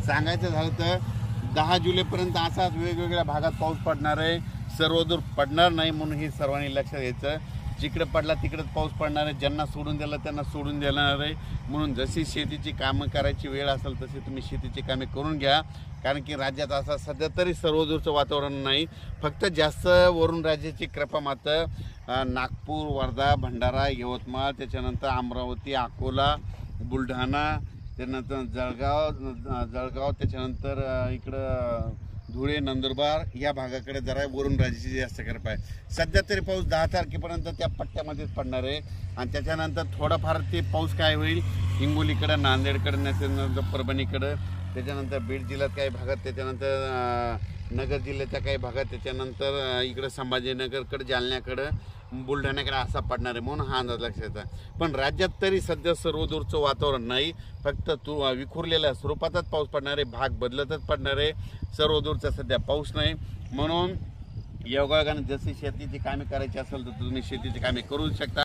सांगायचं झालं तर 10 जुलैपर्यंत असाच वेगवेगळ्या भागात पाऊस पडणार आहे, सर्वदूर पडणार नाही म्हणून हे सर्वांनी लक्षात घ्यायचं। जिकडे पडला तिकडेच पाऊस पडणार आहे, ज्यांना सोडून दिला त्यांना सोडून देणार आहे। म्हणून जशी शेतीची कामं करायची वेळ असेल तशी तुम्ही शेतीची कामे करून घ्या, कारण की राज्यात असं सध्या तरी सर्वदूरचं वातावरण नाही, फक्त जास्त वरून राज्याची कृपा मात्र नागपूर, वर्धा, भंडारा, यवतमाळ, त्याच्यानंतर अमरावती, अकोला, बुलढाणा, त्यानंतर जळगाव, त्याच्यानंतर इकडं धुळे, नंदुरबार या भागाकडे जरा वरून राज्याची जास्त कृपा आहे। सध्या तरी पाऊस 10 तारखेपर्यंत त्या पट्ट्यामध्येच पडणार आहे आणि त्याच्यानंतर थोडाफार ते पाऊस काय होईल हिंगोलीकडं, नांदेडकडं, त्याच्यानंतर परभणीकडं, त्याच्यानंतर बीड जिल्ह्यात काही भागात, त्याच्यानंतर नगर जिल्ह्याच्या काही भागात, त्याच्यानंतर इकडं संभाजीनगरकडं, जालन्याकडं, बुलढाण्याकडे असा पडणार आहे म्हणून हा अंदाज लक्षात आहे। पण राज्यात तरी सध्या सर्वदूरचं वातावरण नाही, फक्त विखुरलेल्या स्वरूपातच पाऊस पडणार आहे, भाग बदलतच पडणार आहे, सर्वदूरचा सध्या पाऊस नाही। म्हणून योगायोगाने जशी शेतीची कामे करायची असेल तर तुम्ही शेतीची कामे करू शकता।